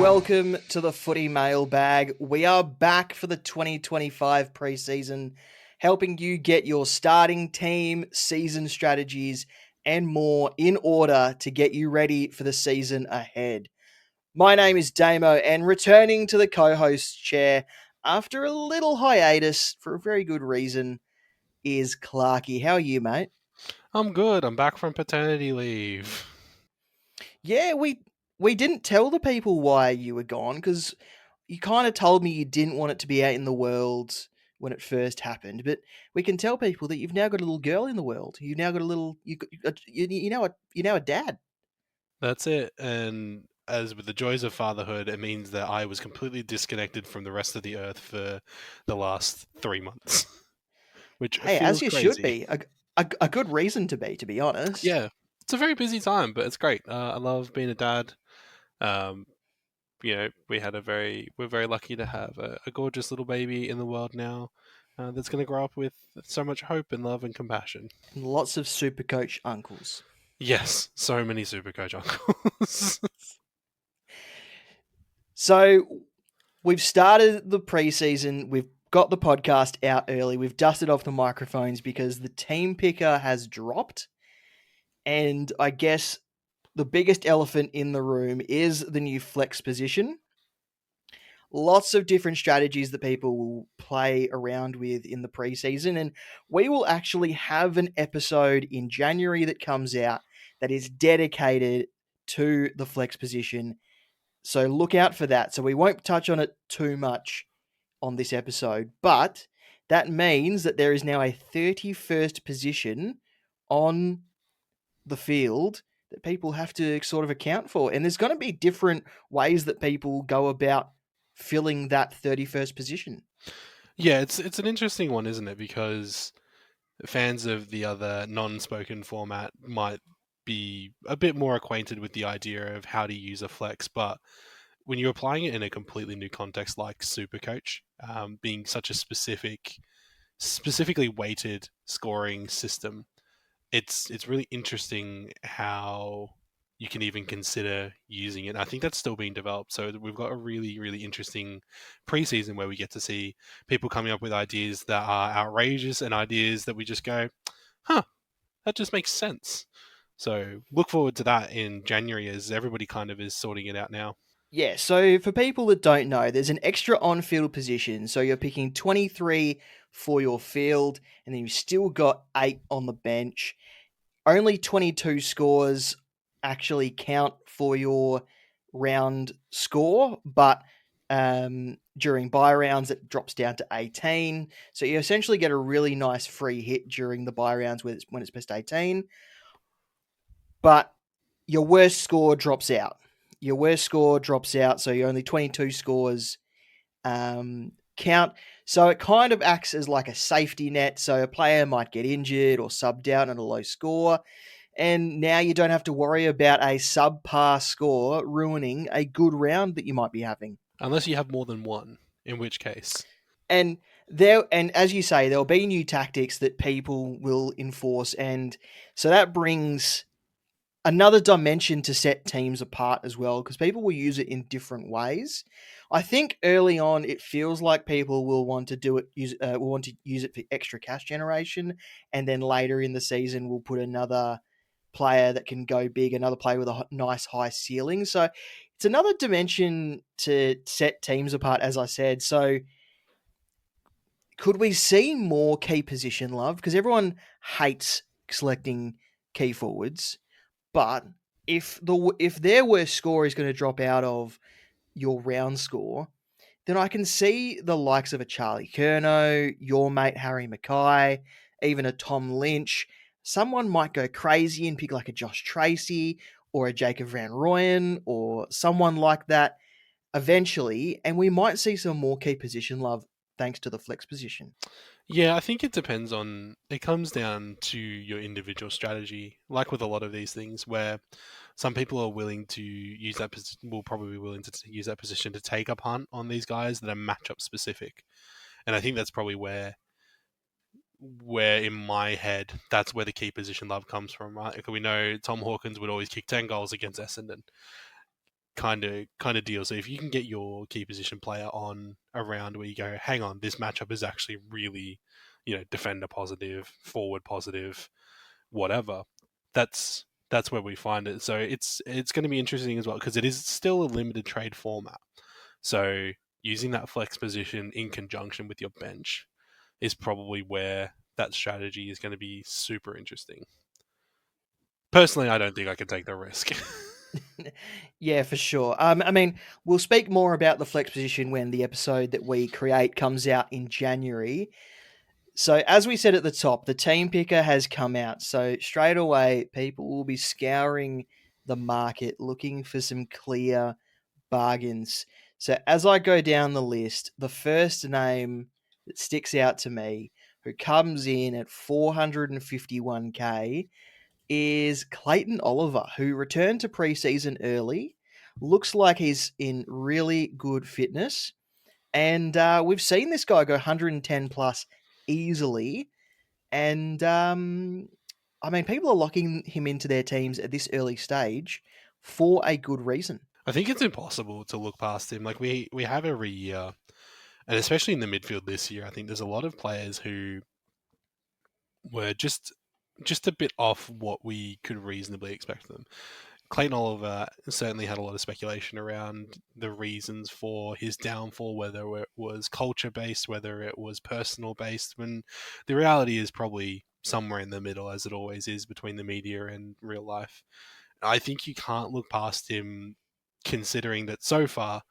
welcome to the Footy Mailbag. We are back for the 2025 preseason, helping you get your starting team, season strategies, and more in order to get you ready for the season ahead. My name is Damo, and returning to the co-host chair after a little hiatus for a very good reason is Clarky. How are you, mate? I'm good. I'm back from paternity leave. Yeah, we didn't tell the people why you were gone because you kind of told me you didn't want it to be out in the world when it first happened. But we can tell people that you've now got a little girl in the world. You've now got a little you know a dad. That's it. And as with the joys of fatherhood, it means that I was completely disconnected from the rest of the earth for the last 3 months, which Hey, as feels you should crazy. be. A good reason to be honest. Yeah, it's a very busy time, but it's great. I love being a dad. Um, we're very lucky to have a gorgeous little baby in the world now that's going to grow up with so much hope and love and compassion. And lots of super coach uncles. Yes, so many Supercoach uncles. So we've started the preseason. We've got the podcast out early. We've dusted off the microphones because the team picker has dropped. And I guess the biggest elephant in the room is the new flex position. Lots of different strategies that people will play around with in the preseason. And we will actually have an episode in January that comes out that is dedicated to the flex position. So look out for that. So we won't touch on it too much on this episode, but that means that there is now a 31st position on the field that people have to sort of account for. And there's going to be different ways that people go about filling that 31st position. Yeah, it's an interesting one, isn't it? Because fans of the other non-spoken format might be a bit more acquainted with the idea of how to use a flex, but when you're applying it in a completely new context like Supercoach, being such a specifically weighted scoring system, it's really interesting how you can even consider using it. I think that's still being developed. So we've got a really interesting preseason where we get to see people coming up with ideas that are outrageous and ideas that we just go, huh, that just makes sense. So look forward to that in January as everybody kind of is sorting it out now. Yeah, so for people that don't know, there's an extra on field position. So you're picking 23 for your field, and then you've still got 8 on the bench. Only 22 scores actually count for your round score, but during buy rounds it drops down to 18. So you essentially get a really nice free hit during the buy rounds when it's best 18. But your worst score drops out. Your worst score drops out, so you're only 22 scores count. So it kind of acts as like a safety net. So a player might get injured or subbed out on a low score. And now you don't have to worry about a subpar score ruining a good round that you might be having. Unless you have more than one, in which case. And as you say, there'll be new tactics that people will enforce, and so that brings another dimension to set teams apart as well, because people will use it in different ways. I think early on it feels like people will want to will want to use it for extra cash generation, and then later in the season we'll put another player that can go big, another player with a nice high ceiling. So it's another dimension to set teams apart, as I said. So could we see more key position love? Because everyone hates selecting key forwards, but if their worst score is going to drop out of your round score, then I can see the likes of a Charlie Curnow, your mate Harry Mackay, even a Tom Lynch. Someone might go crazy and pick like a Josh Tracy or a Jacob Van Rooyen or someone like that eventually, and we might see some more key position love thanks to the flex position. Yeah, I think it depends on. It comes down to your individual strategy, like with a lot of these things, where some people are willing to use that position, will probably be willing to use that position to take a punt on these guys that are matchup specific. And I think that's probably where in my head, that's where the key position love comes from, right? Because we know Tom Hawkins would always kick 10 goals against Essendon. kind of deal. So if you can get your key position player on a round where you go, hang on, this matchup is actually really, defender positive, forward positive, whatever. That's where we find it. So it's going to be interesting as well because it is still a limited trade format. So using that flex position in conjunction with your bench is probably where that strategy is going to be super interesting. Personally, I don't think I can take the risk. Yeah, for sure. I mean, we'll speak more about the flex position when the episode that we create comes out in January. So, as we said at the top, the team picker has come out. So, straight away, people will be scouring the market looking for some clear bargains. So, as I go down the list, the first name that sticks out to me, who comes in at 451k, is Clayton Oliver, who returned to preseason early. Looks like he's in really good fitness. And we've seen this guy go 110 plus easily. And I mean, people are locking him into their teams at this early stage for a good reason. I think it's impossible to look past him. Like we have every year, and especially in the midfield this year, I think there's a lot of players who were just a bit off what we could reasonably expect them. Clayton Oliver certainly had a lot of speculation around the reasons for his downfall, whether it was culture based, whether it was personal based, when the reality is probably somewhere in the middle, as it always is between the media and real life. I think you can't look past him, considering that so far,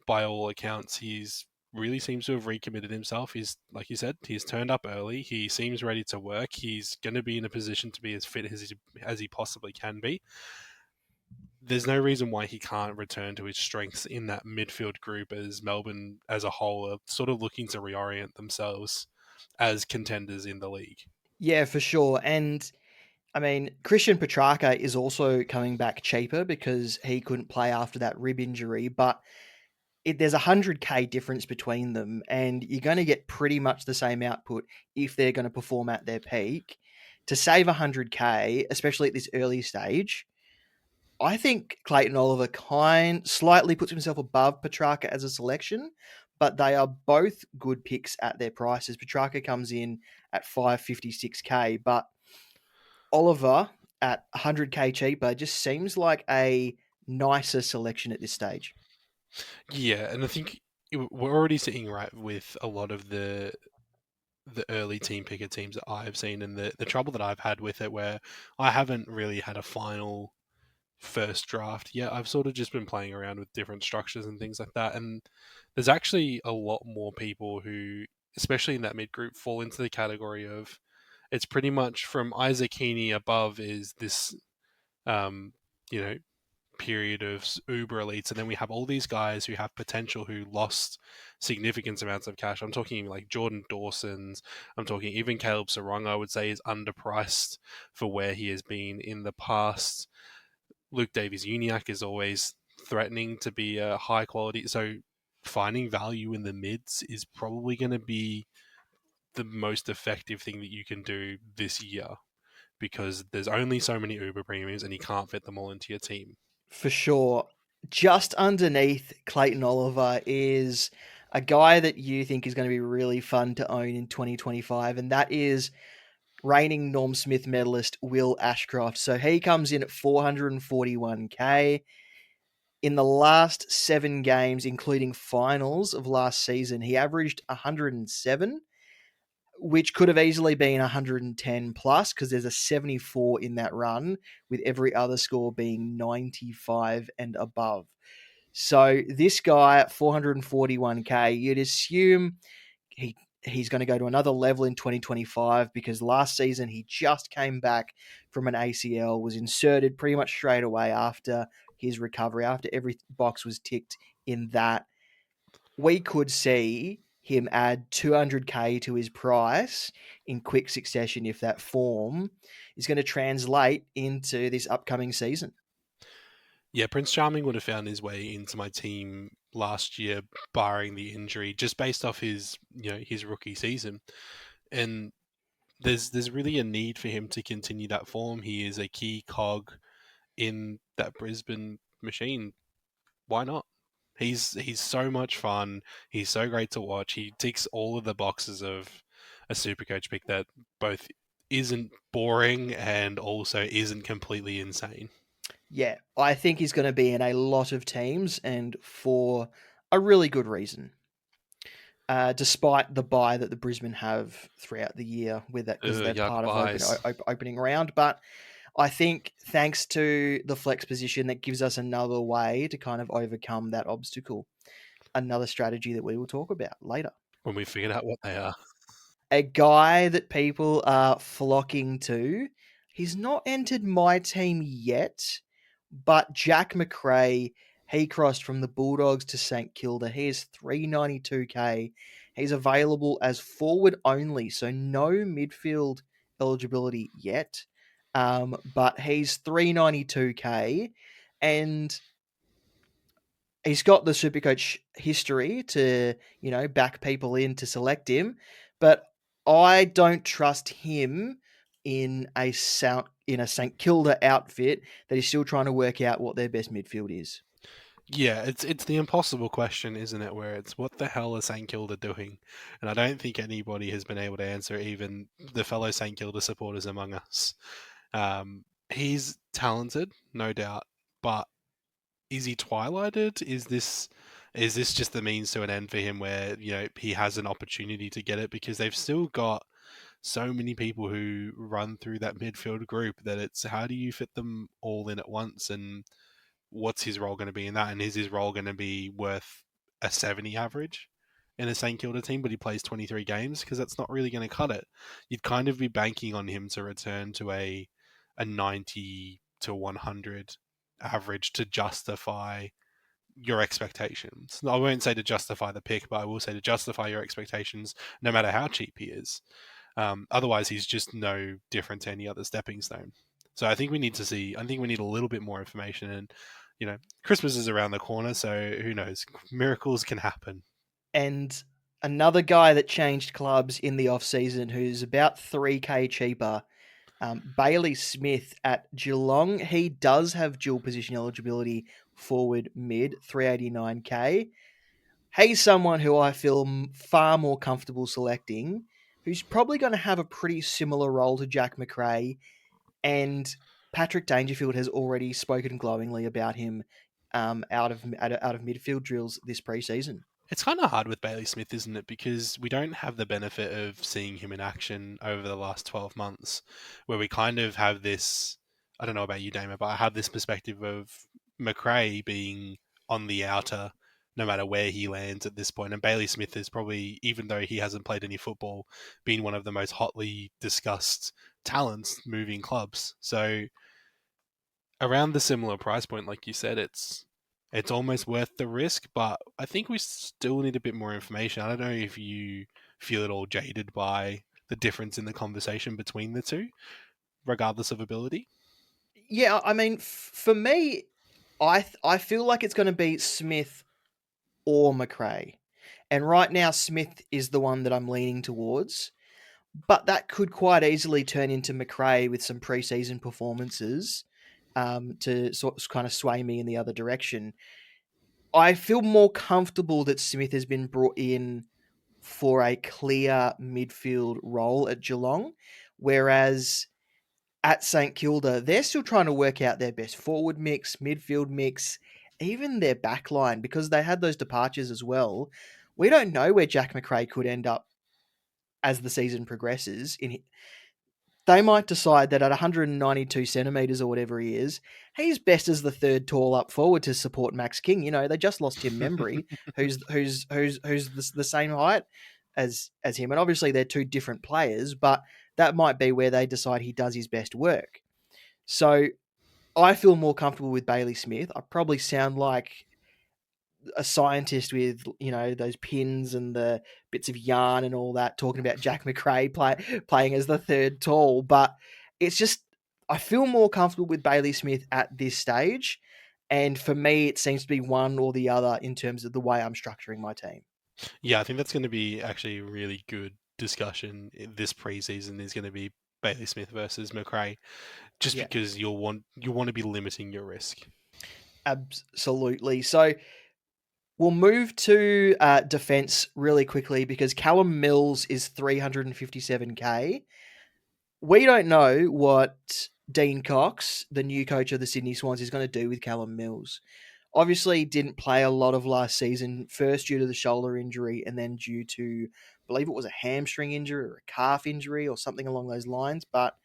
by all accounts, he's really seems to have recommitted himself. He's, like you said, he's turned up early. He seems ready to work. He's going to be in a position to be as fit as he possibly can be. There's no reason why he can't return to his strengths in that midfield group as Melbourne as a whole are sort of looking to reorient themselves as contenders in the league. Yeah, for sure. And I mean, Christian Petrarca is also coming back cheaper because he couldn't play after that rib injury, but there's a 100k difference between them, and you're going to get pretty much the same output if they're going to perform at their peak. To save 100k, especially at this early stage, I think Clayton Oliver kind slightly puts himself above Petrarca as a selection, but they are both good picks at their prices. Petrarca comes in at 556k, but Oliver at 100k cheaper just seems like a nicer selection at this stage. Yeah, and I think we're already sitting right with a lot of the early team picker teams that I've seen, and the trouble that I've had with it, where I haven't really had a final first draft yet. I've sort of just been playing around with different structures and things like that, and there's actually a lot more people who, especially in that mid group, fall into the category of it's pretty much from Isaac Heaney above is this, um, you know, period of uber elites, and then we have all these guys who have potential who lost significant amounts of cash. I'm talking like Jordan Dawson's. I'm talking even Caleb Sarong. I would say is underpriced for where he has been in the past. Luke Davies Uniacke is always threatening to be a high quality. So finding value in the mids is probably going to be the most effective thing that you can do this year because there's only so many Uber premiums and you can't fit them all into your team. For sure. Just underneath Clayton Oliver is a guy that you think is going to be really fun to own in 2025, and that is reigning Norm Smith medalist Will Ashcroft. So he comes in at 441k. In the last 7 games, including finals of last season, he averaged 107, which could have easily been 110 plus because there's a 74 in that run, with every other score being 95 and above. So this guy at 441k, you'd assume he he's going to go to another level in 2025 because last season he just came back from an ACL, was inserted pretty much straight away after his recovery, after every box was ticked in that. We could see him add 200k to his price in quick succession if that form is going to translate into this upcoming season. Yeah, Prince Charming would have found his way into my team last year, barring the injury, just based off his his rookie season. And there's really a need for him to continue that form. He is a key cog in that Brisbane machine. why not? He's so much fun. He's so great to watch. He ticks all of the boxes of a super coach pick that both isn't boring and also isn't completely insane. Yeah, I think he's going to be in a lot of teams and for a really good reason. Despite the bye that the Brisbane have throughout the year with that because Ugh, they're yuck part of buys. opening round. But I think thanks to the flex position, that gives us another way to kind of overcome that obstacle. Another strategy that we will talk about later. When we figured out what they are. A guy that people are flocking to. He's not entered my team yet, but Jack McRae, he crossed from the Bulldogs to St Kilda. He is 392k. He's available as forward only, so no midfield eligibility yet. But he's 392k, and he's got the Supercoach history to, back people in to select him, but I don't trust him in a St Kilda outfit that is still trying to work out what their best midfield is. Yeah, it's the impossible question, isn't it? Where it's what the hell is St Kilda doing? And I don't think anybody has been able to answer, even the fellow St Kilda supporters among us. He's talented, no doubt, but is he twilighted? Is this just the means to an end for him, where he has an opportunity to get it because they've still got so many people who run through that midfield group that it's how do you fit them all in at once, and what's his role going to be in that? And is his role going to be worth a 70 average in a St Kilda team, but he plays 23 games? Because that's not really going to cut it. You'd kind of be banking on him to return to a 90 to 100 average to justify your expectations. I won't say to justify the pick, but I will say to justify your expectations, no matter how cheap he is. Otherwise, he's just no different to any other stepping stone. So I think we need to see. I think we need a little bit more information, and Christmas is around the corner, so who knows? Miracles can happen. And another guy that changed clubs in the off season, who's about 3k cheaper, Bailey Smith at Geelong. He does have dual position eligibility forward mid, 389k. He's someone who I feel far more comfortable selecting, who's probably going to have a pretty similar role to Jack McRae. And Patrick Dangerfield has already spoken glowingly about him out of midfield drills this preseason. It's kind of hard with Bailey Smith, isn't it? Because we don't have the benefit of seeing him in action over the last 12 months, where we kind of have this. I don't know about you, Dama, but I have this perspective of McRae being on the outer no matter where he lands at this point. And Bailey Smith is probably, even though he hasn't played any football, been one of the most hotly discussed talents moving clubs. So around the similar price point, like you said, it's almost worth the risk. But I think we still need a bit more information. I don't know if you feel at all jaded by the difference in the conversation between the two, regardless of ability. Yeah, I mean, for me, I feel like it's going to be Smith or McRae. And right now, Smith is the one that I'm leaning towards. But that could quite easily turn into McRae with some preseason performances to sort of kind of sway me in the other direction. I feel more comfortable that Smith has been brought in for a clear midfield role at Geelong, whereas at St Kilda, they're still trying to work out their best forward mix, midfield mix, even their back line, because they had those departures as well. We don't know where Jack McRae could end up as the season progresses. They might decide that at 192 centimeters or whatever he is, he's best as the third tall up forward to support Max King. They just lost Tim Membry, who's the same height as him, and obviously they're two different players, but that might be where they decide he does his best work. So I feel more comfortable with Bailey Smith. I probably sound like a scientist with those pins and the bits of yarn and all that, talking about Jack McRae playing as the third tall, but it's just I feel more comfortable with Bailey Smith at this stage, and for me, it seems to be one or the other in terms of the way I'm structuring my team. Yeah, I think that's going to be actually a really good discussion this preseason. Is going to be Bailey Smith versus McRae, just Yeah, because you want to be limiting your risk. Absolutely. So we'll move to defense really quickly because Callum Mills is 357k. We don't know what Dean Cox, the new coach of the Sydney Swans, is going to do with Callum Mills. Obviously, didn't play a lot of last season, first due to the shoulder injury and then due to, I believe it was a hamstring injury or a calf injury or something along those lines. But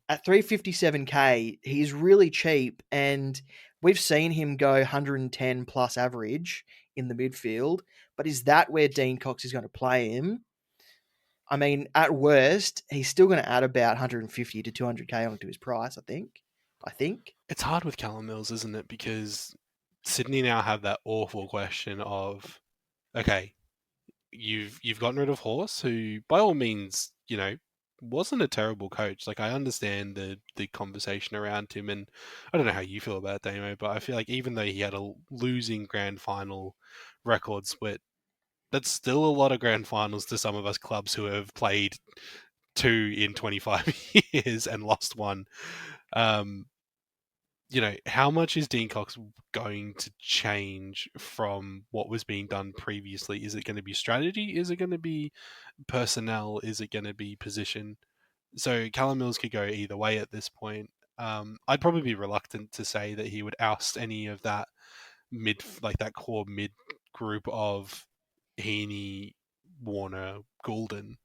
at 357k, he's really cheap, and we've seen him go 110 plus average in the midfield. But is that where Dean Cox is going to play him? I mean, at worst, he's still going to add about 150 to 200k onto his price. I think. I think. It's hard with Callum Mills, isn't it? Because Sydney now have that awful question of, okay, you've gotten rid of Horse, who by all means, wasn't a terrible coach. Like I understand the conversation around him, and I don't know how you feel about Damo, but I feel like even though he had a losing grand final record split, that's still a lot of grand finals to some of us clubs who have played two in 25 years and lost one. Um, how much is Dean Cox going to change from what was being done previously? Is it going to be strategy? Is it going to be personnel? Is it going to be position? So Callum Mills could go either way at this point. I'd probably be reluctant to say that he would oust any of that like that core mid group of Heaney, Warner, Goulden.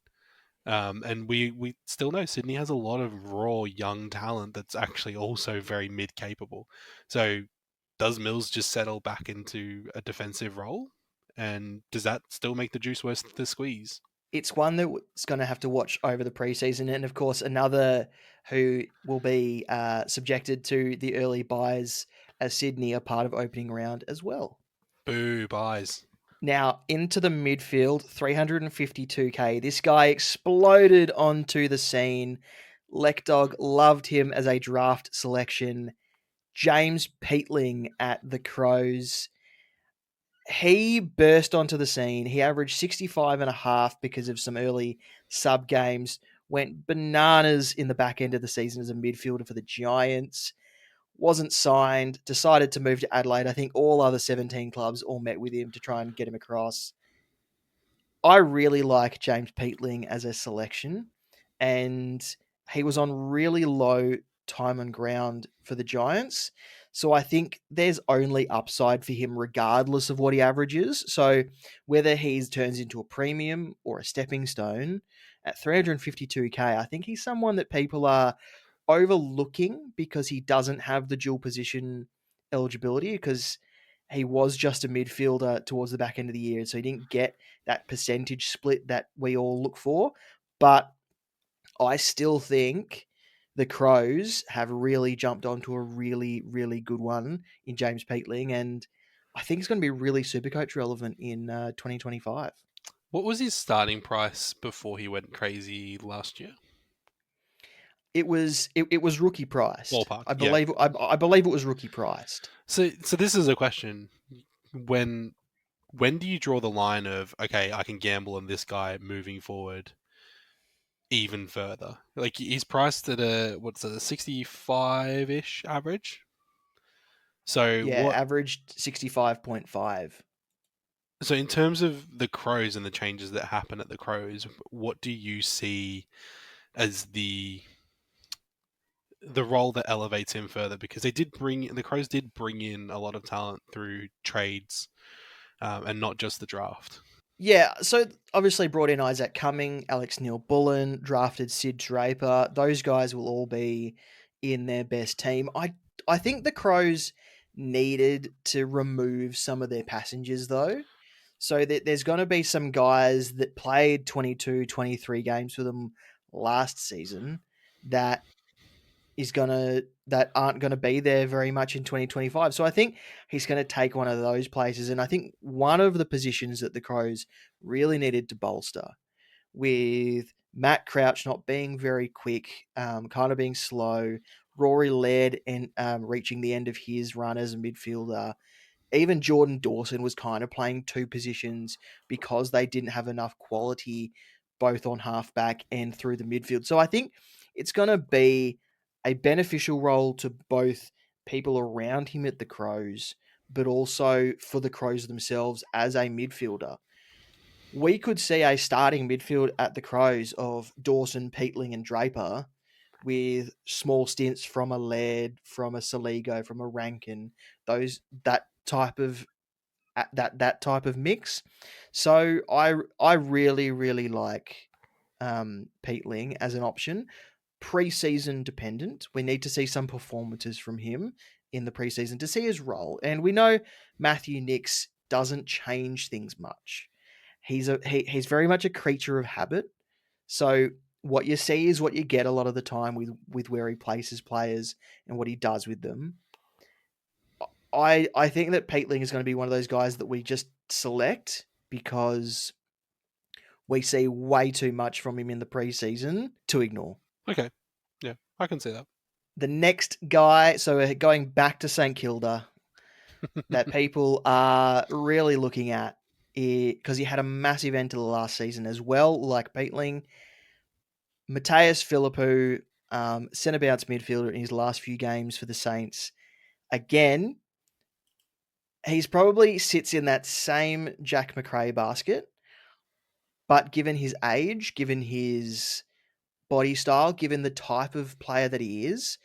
And we still know Sydney has a lot of raw young talent that's actually also very mid capable. So does Mills just settle back into a defensive role? And does that still make the juice worth the squeeze? It's one that's going to have to watch over the preseason, and of course, another who will be subjected to the early buys as Sydney are part of opening round as well. Boo, buys. Now into the midfield, 352k. This guy exploded onto the scene. Leckdog loved him as a draft selection. James Peatling at the Crows. He burst onto the scene. He averaged 65 and a half because of some early sub games. Went bananas in the back end of the season as a midfielder for the Giants. Wasn't signed, decided to move to Adelaide. I think all other 17 clubs all met with him to try and get him across. I really like James Peatling as a selection, and he was on really low time and ground for the Giants. So I think there's only upside for him regardless of what he averages. So whether he turns into a premium or a stepping stone at 352k, I think he's someone that people are overlooking because he doesn't have the dual position eligibility because he was just a midfielder towards the back end of the year. So he didn't get that percentage split that we all look for. But I still think the Crows have really jumped onto a really, really good one in James Peatling. And I think it's going to be really Supercoach relevant in 2025. What was his starting price before he went crazy last year? It was rookie priced. Ballpark, I yeah. believe I believe it was rookie priced. So this is a question. When when do you draw the line of, okay, I can gamble on this guy moving forward even further? Like he's priced at a 65 ish average. So Yeah, averaged 65.5. so in terms of the Crows and the changes that happen at the Crows, what do you see as the role that elevates him further? Because the Crows did bring in a lot of talent through trades, and not just the draft. Yeah, so obviously brought in Isaac Cumming, Alex Neil-Bullen, drafted Sid Draper. Those guys will all be in their best team. I think the Crows needed to remove some of their passengers though. So there's going to be some guys that played 22, 23 games for them last season that that aren't gonna be there very much in 2025. So I think he's gonna take one of those places, and I think one of the positions that the Crows really needed to bolster with Matt Crouch not being very quick, kind of being slow, Rory Laird and reaching the end of his run as a midfielder. Even Jordan Dawson was kind of playing two positions because they didn't have enough quality both on halfback and through the midfield. So I think it's going to be a beneficial role to both people around him at the Crows, but also for the Crows themselves as a midfielder. We could see a starting midfield at the Crows of Dawson, Peatling, and Draper, with small stints from a Laird, from a Saligo, from a Rankin, those that type of that type of mix. So I really like Peatling as an option. Preseason dependent. We need to see some performances from him in the preseason to see his role. And we know Matthew Nicks doesn't change things much. He's very much a creature of habit. So what you see is what you get a lot of the time with where he places players and what he does with them. I think that Peatling is going to be one of those guys that we just select because we see way too much from him in the preseason to ignore. Okay, yeah, I can see that. The next guy, so we're going back to St Kilda, that people are really looking at because he had a massive end to the last season as well, like Peatling. Mateus Philippou, centre bounce midfielder in his last few games for the Saints. Again, he's probably sits in that same Jack McRae basket, but given his age, given his body style, given the type of player that he is,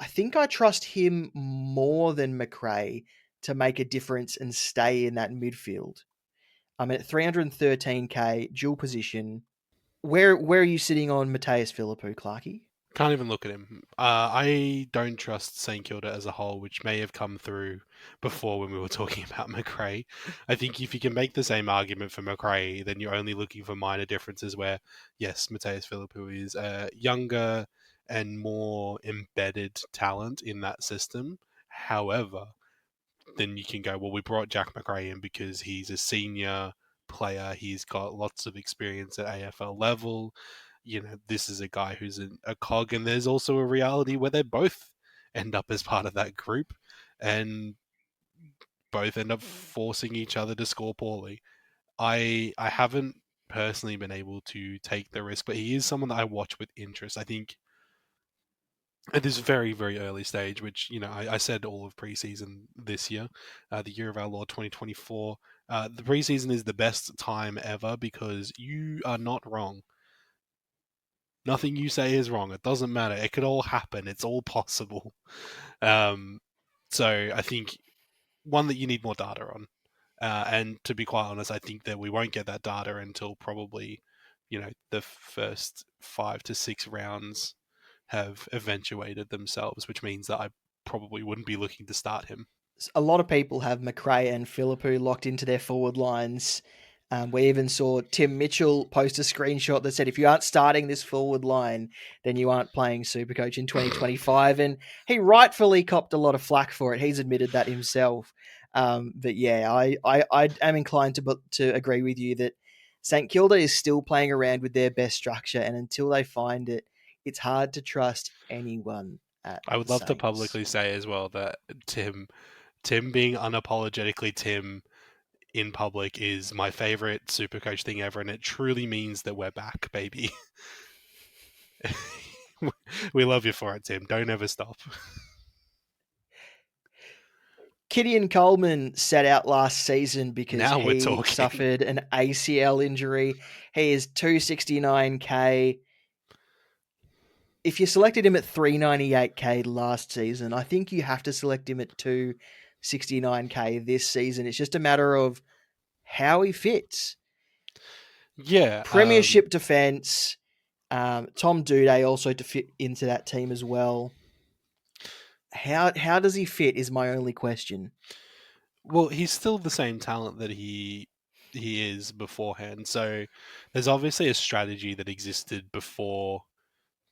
I think I trust him more than McRae to make a difference and stay in that midfield. I'm at 313k, dual position. Where are you sitting on Mateus Philippou, Clarky? Can't even look at him. I don't trust St Kilda as a whole, which may have come through before when we were talking about McRae. I think if you can make the same argument for McRae, then you're only looking for minor differences where, yes, Mateus Philippou is a younger and more embedded talent in that system. However, then you can go, well, we brought Jack McRae in because he's a senior player. He's got lots of experience at AFL level. You know, this is a guy who's a cog, and there's also a reality where they both end up as part of that group and both end up forcing each other to score poorly. I haven't personally been able to take the risk, but he is someone that I watch with interest. I think at this very, very early stage, which, you know, I said all of preseason this year, the year of our Lord 2024, the preseason is the best time ever because you are not wrong. Nothing you say is wrong. It doesn't matter. It could all happen. It's all possible. Um, so I think one that you need more data on. And to be quite honest, I think that we won't get that data until probably, you know, the first 5 to 6 rounds have eventuated themselves, which means that I probably wouldn't be looking to start him. A lot of people have McRae and Philippou locked into their forward lines. We even saw Tim Mitchell post a screenshot that said, if you aren't starting this forward line, then you aren't playing Supercoach in 2025. And he rightfully copped a lot of flack for it. He's admitted that himself. But yeah, I am inclined to agree with you that St Kilda is still playing around with their best structure. And until they find it, it's hard to trust anyone at I the would love to Saints. publicly say as well that Tim being unapologetically Tim in public is my favorite Supercoach thing ever, and it truly means that we're back, baby. We love you for it, Tim. Don't ever stop. Gideon Coleman sat out last season because Now we're he talking. suffered an ACL injury. He is 269k. If you selected him at 398k last season, I think you have to select him at 269k this season. It's just a matter of how he fits. Yeah, Premiership defense. Tom Duday also to fit into that team as well. How does he fit is my only question. well, he's still the same talent that he is beforehand. So there's obviously a strategy that existed before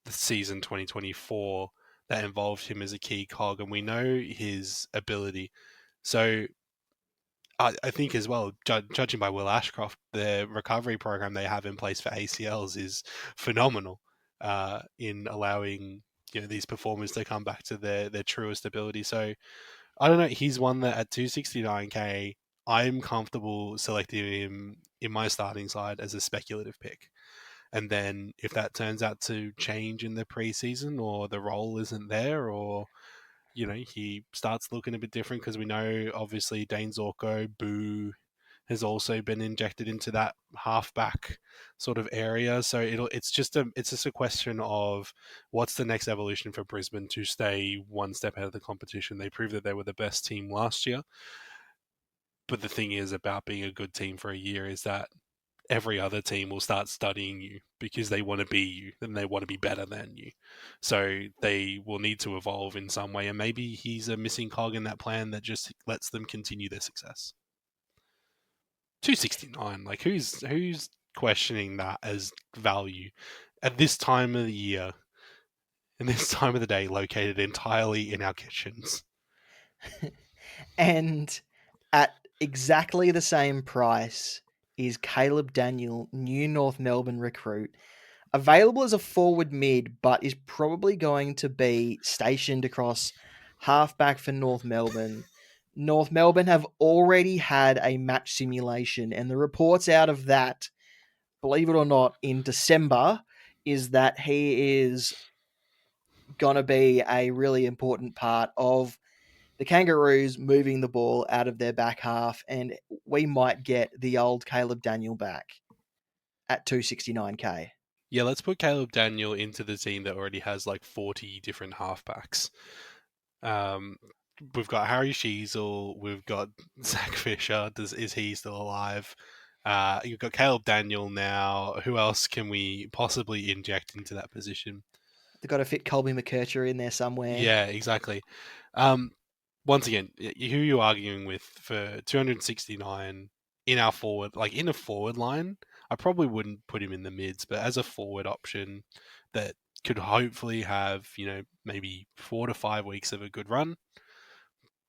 the season 2024 that involved him as a key cog, and we know his ability. So I think as well, judging by Will Ashcroft, the recovery program they have in place for ACLs is phenomenal in allowing, you know, these performers to come back to their truest ability. So I don't know. He's one that at 269k, I'm comfortable selecting him in my starting side as a speculative pick. And then if that turns out to change in the preseason or the role isn't there or he starts looking a bit different because we know obviously Dane Zorko, Boo has also been injected into that halfback sort of area. So it's just a question of what's the next evolution for Brisbane to stay one step ahead of the competition. They proved that they were the best team last year, but the thing is about being a good team for a year is that every other team will start studying you because they want to be you and they want to be better than you. So they will need to evolve in some way, and maybe he's a missing cog in that plan that just lets them continue their success. 269, like who's questioning that as value at this time of the year and this time of the day, located entirely in our kitchens? And at exactly the same price is Caleb Daniel, new North Melbourne recruit, available as a forward mid, but is probably going to be stationed across halfback for North Melbourne. North Melbourne have already had a match simulation, and the reports out of that, believe it or not, in December, is that he is going to be a really important part of the Kangaroos moving the ball out of their back half, and we might get the old Caleb Daniel back at 269k. Yeah, let's put Caleb Daniel into the team that already has like 40 different halfbacks. Um, we've got Harry Sheasel, we've got Zach Fisher. Is he still alive? You've got Caleb Daniel now. Who else can we possibly inject into that position? They've got to fit Colby McKercher in there somewhere. Yeah, exactly. Um, Once again, who are you arguing with for 269 in our forward, like in a forward line? I probably wouldn't put him in the mids, but as a forward option that could hopefully have, maybe 4 to 5 weeks of a good run,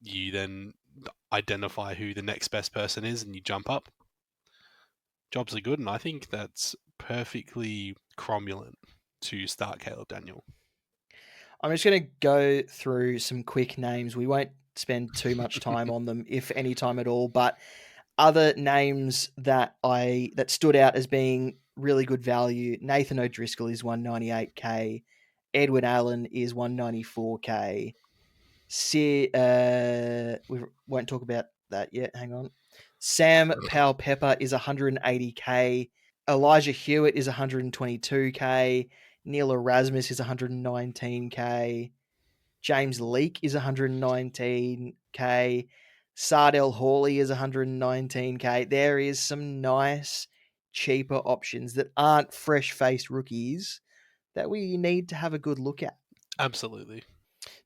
you then identify who the next best person is and you jump up. Jobs are good, and I think that's perfectly cromulent to start Caleb Daniel. I'm just going to go through some quick names. We won't spend too much time on them, if any time at all. But other names that stood out as being really good value: Nathan O'Driscoll is 198k, Edwin Allen is 194k. We won't talk about that yet. Hang on. Sam Powell Pepper is 180k. Elijah Hewitt is 122k. Neil Erasmus is 119k. James Leake is 119k. Sardell Hawley is 119k. There is some nice, cheaper options that aren't fresh faced rookies that we need to have a good look at. Absolutely.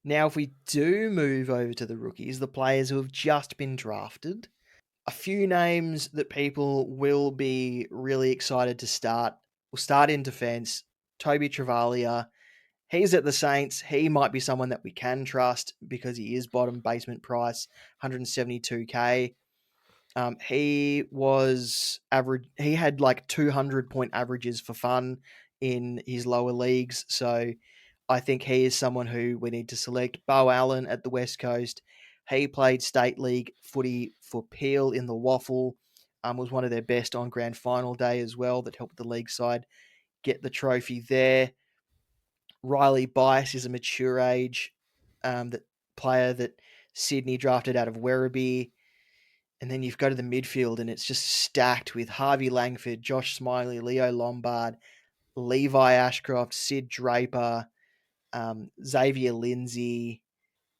Now, if we do move over to the rookies, the players who have just been drafted, a few names that people will be really excited to start. We'll start in defense. Toby Travalia. He's at the Saints. He might be someone that we can trust because he is bottom basement price, 172k. He was average. He had like 200-point averages for fun in his lower leagues. So I think he is someone who we need to select. Bo Allen at the West Coast. He played state league footy for Peel in the Waffle. Was one of their best on grand final day as well. That helped the league side get the trophy there. Riley Bice is a mature age that player that Sydney drafted out of Werribee. And then you've got to the midfield, and it's just stacked with Harvey Langford, Josh Smiley, Leo Lombard, Levi Ashcroft, Sid Draper, Xavier Lindsay,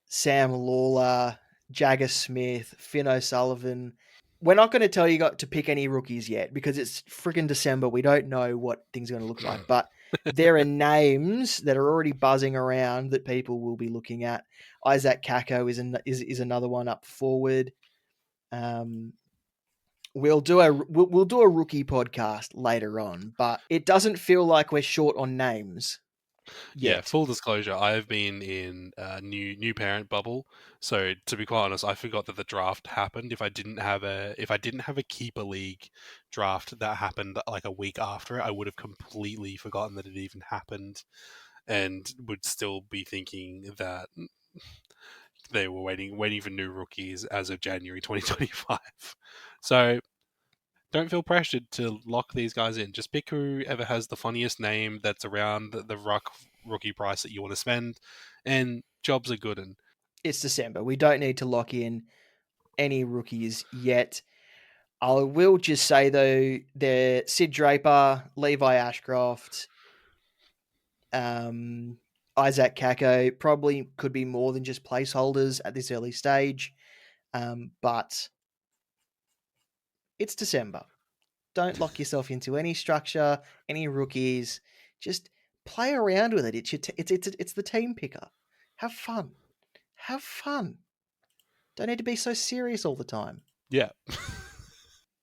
Sam Lawler, Jagger Smith, Finn O'Sullivan. We're not going to tell you to pick any rookies yet because it's freaking December. We don't know what things are going to look like, but there are names that are already buzzing around that people will be looking at. Isaac Kako is another one up forward. Um, we'll do a rookie podcast later on, but it doesn't feel like we're short on names Yeah, yet. full disclosure, I have been in a new parent bubble. So to be quite honest, I forgot that the draft happened. If I didn't have a keeper league draft that happened like a week after it, I would have completely forgotten that it even happened and would still be thinking that they were waiting for new rookies as of January 2025. So don't feel pressured to lock these guys in. Just pick whoever has the funniest name that's around the rookie price that you want to spend, and jobs are good. And It's December. We don't need to lock in any rookies yet. I will just say though, they're Sid Draper, Levi Ashcroft, um, Isaac Kako probably could be more than just placeholders at this early stage. But it's December. Don't lock yourself into any structure, any rookies. Just play around with it. It's the team picker. Have fun. Have fun. Don't need to be so serious all the time. Yeah.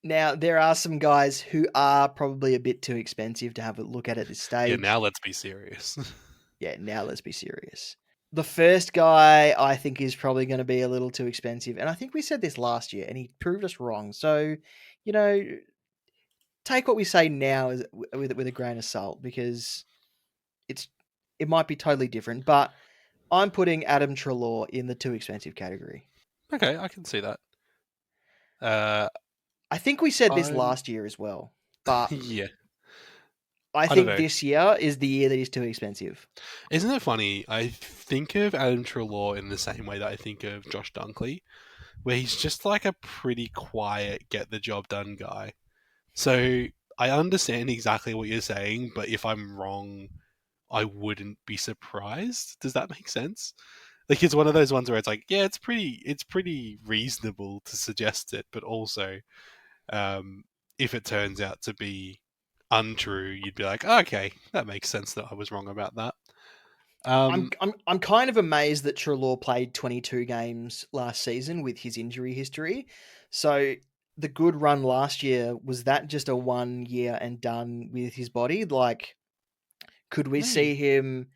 Now, there are some guys who are probably a bit too expensive to have a look at this Yeah, now stage. let's be serious. Yeah, now let's be serious. The first guy I think is probably going to be a little too expensive. And I think we said this last year and he proved us wrong. So, you know, take what we say now with a grain of salt because it's it might be totally different. But I'm putting Adam Trelaw in the too expensive category. Okay, I can see that. Uh, I think we said this I'm last year as well. But yeah. I I don't think know. this year is the year that he's too expensive. Isn't it funny? I think of Adam Trelaw in the same way that I think of Josh Dunkley, where he's just like a pretty quiet, get the job done guy. So I understand exactly what you're saying, but if I'm wrong, I wouldn't be surprised. Does that make sense? Like it's one of those ones where it's like, yeah, it's pretty reasonable to suggest it, but also, um, if it turns out to be untrue, you'd be like, oh, okay, that makes sense that I was wrong about that. I'm Um, I'm I'm kind of amazed that Trelaw played 22 games last season with his injury history. So the good run last year, was that just a 1 year and done with his body? Like, could we see maybe, him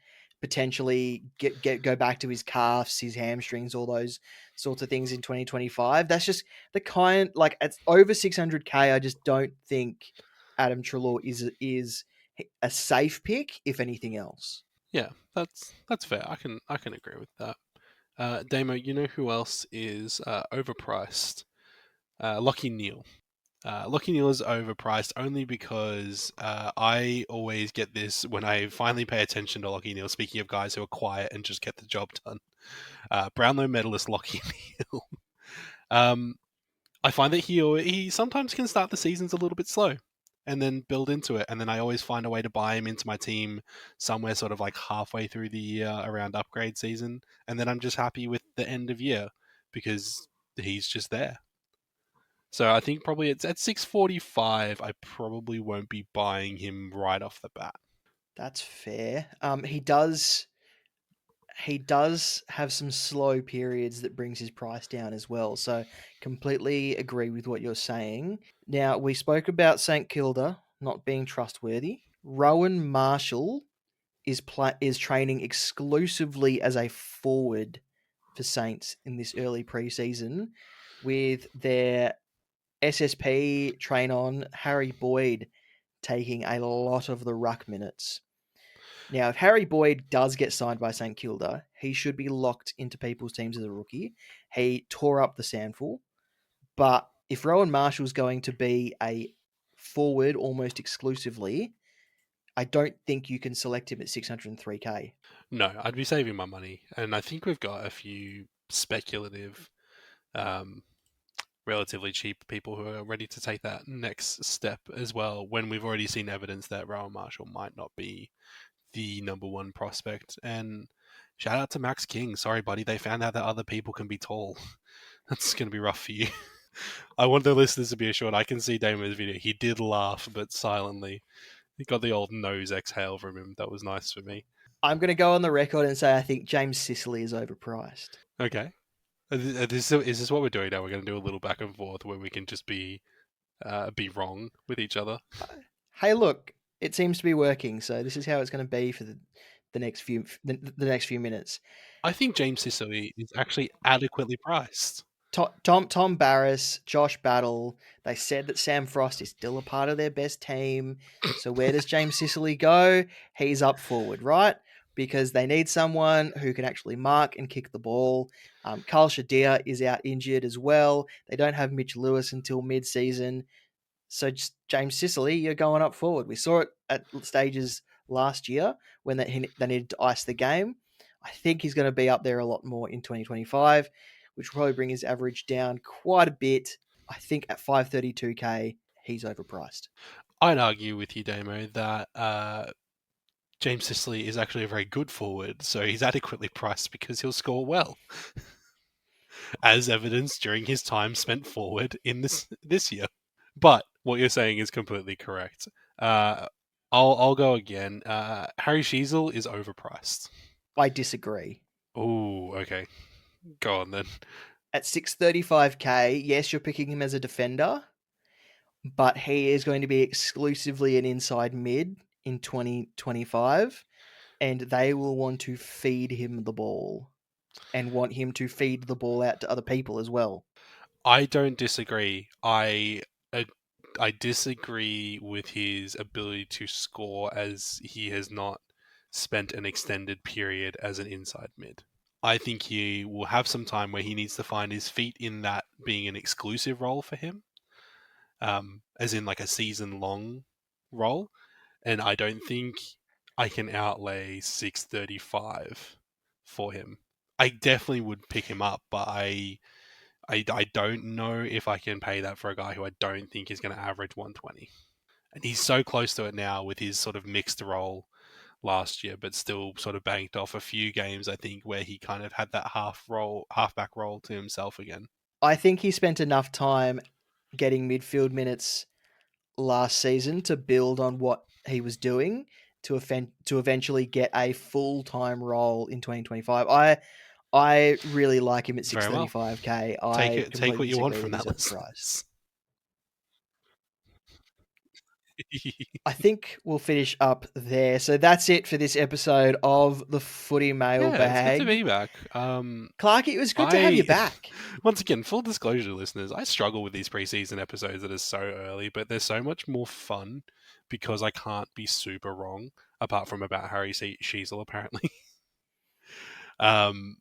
potentially get go back to his calves, his hamstrings, all those sorts of things in 2025? That's just the kind, like, it's over 600k. I just don't think Adam Trelaw is a safe pick, if anything else. yeah, that's fair. I can agree with that. Damo, you know who else is overpriced? Lockie Neal. Lockie Neal is overpriced only because I always get this when I finally pay attention to Lockie Neal. Speaking of guys who are quiet and just get the job done, Brownlow medalist Lockie Neal. um, I find that he sometimes can start the seasons a little bit slow, and then build into it, and then I always find a way to buy him into my team somewhere sort of like halfway through the year around upgrade season, and then I'm just happy with the end of year because he's just there. So I think probably it's at 645. I probably won't be buying him right off the bat. That's fair. He does have some slow periods that brings his price down as well. So completely agree with what you're saying. Now we spoke about St Kilda not being trustworthy. Rowan Marshall is training exclusively as a forward for Saints in this early preseason, with their SSP train on Harry Boyd taking a lot of the ruck minutes. Now, if Harry Boyd does get signed by St Kilda, he should be locked into people's teams as a rookie. He tore up the Sandful, but if Rowan Marshall's going to be a forward almost exclusively, I don't think you can select him at 603k. No, I'd be saving my money, and I think we've got a few speculative, um, relatively cheap people who are ready to take that next step as well. When we've already seen evidence that Rowan Marshall might not be the number one prospect, and shout out to Max King. Sorry, buddy, they found out that other people can be tall. That's going to be rough for you. I want the listeners to be assured. I can see Damon's video. He did laugh, but silently. He got the old nose exhale from him. That was nice for me. I'm going to go on the record and say I think James Sicily is overpriced. Okay. Is this what we're doing now? We're going to do a little back and forth where we can just be wrong with each other. Uh, Hey, look, it seems to be working, so this is how it's going to be for the next few minutes. I think James Sicily is actually adequately priced. Tom Barris, Josh Battle. They said that Sam Frost is still a part of their best team. So where does James Sicily go? He's up forward, right? Because they need someone who can actually mark and kick the ball. Carl Shadir is out injured as well. They don't have Mitch Lewis until mid-season. So just James Sicily, you're going up forward. We saw it at stages last year when they needed to ice the game. I think he's going to be up there a lot more in 2025, which will probably bring his average down quite a bit. I think at 532k, he's overpriced. I'd argue with you, Damo, that James Sicily is actually a very good forward, so he's adequately priced because he'll score well, as evidenced during his time spent forward in this year. But what you're saying is completely correct. I'll go again. Harry Sheezel is overpriced. I disagree. Oh, okay. Go on then. At 635k, yes, you're picking him as a defender, but he is going to be exclusively an inside mid in 2025, and they will want to feed him the ball and want him to feed the ball out to other people as well. I don't disagree. Uh, I disagree with his ability to score as he has not spent an extended period as an inside mid. I think he will have some time where he needs to find his feet in that being an exclusive role for him, as in like a season long role. And I don't think I can outlay 635 for him. I definitely would pick him up, but I don't know if I can pay that for a guy who I don't think is going to average 120. And he's so close to it now with his sort of mixed role last year, but still sort of banked off a few games, I think, where he kind of had that halfback role to himself again. I think he spent enough time getting midfield minutes last season to build on what he was doing to eventually get a full time role in 2025. I really like him at Very well. 635k. Take I it. Take completely what you want disagree from that he's that overpriced. list. I think we'll finish up there. So that's it for this episode of the Footy Yeah, it's good to Mailbag. be back. Clarky, it was good to have you I back. once again, full disclosure, listeners, I struggle with these preseason episodes that are so early, but they're so much more fun because I can't be super wrong, apart from about Harry Sheezel, apparently. um,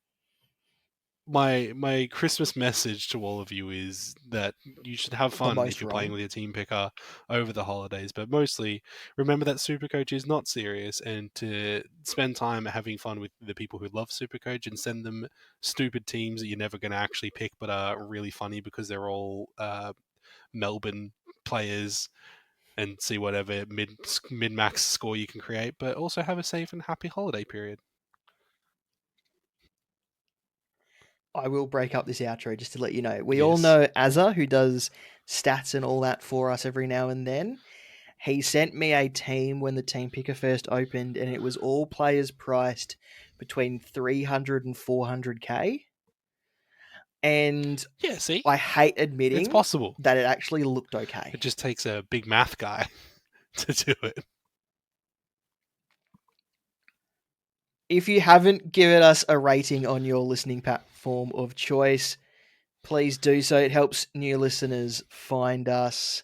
my Christmas message to all of you is that you should have The fun if most you're playing wrong. with your team picker over the holidays, but mostly remember that Supercoach is not serious, and to spend time having fun with the people who love Supercoach and send them stupid teams that you're never going to actually pick but are really funny because they're all Melbourne players, and see whatever mid max score you can create, but also have a safe and happy holiday period. I will break up this outro just to let you know. We all Yes. know Azza, who does stats and all that for us every now and then. He sent me a team when the team picker first opened, and it was all players priced between 300 and 400k. And Yeah, see? I hate It's admitting possible. that it actually looked It okay. just takes a big math guy to do it. If you haven't given us a rating on your listening platform of choice, please do so. It helps new listeners find us.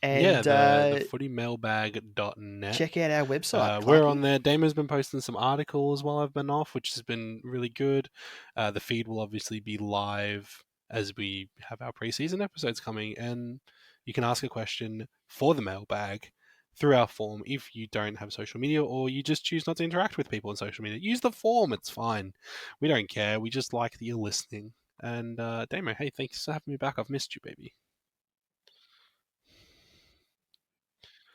Yeah, And the footymailbag.net. check out our website, We're Clarky. on there. Damo's been posting some articles while I've been off, which has been really good. The feed will obviously be live as we have our preseason episodes coming, and you can ask a question for the mailbag through our form if you don't have social media or you just choose not to interact with people on social media. Use the form, it's fine. We don't care. We just like that you're listening. And Damo, hey, thanks for having me back. I've missed you, baby.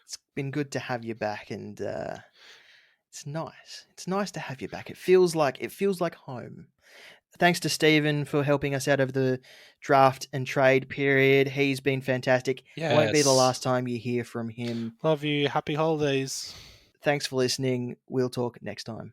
It's been good to have you back, and it's nice. It's nice to have you back. It feels like home. Thanks to Stephen for helping us out over the draft and trade period. He's been fantastic. Won't be the Yes. last time you hear from him. Love you. Happy holidays. Thanks for listening. We'll talk next time.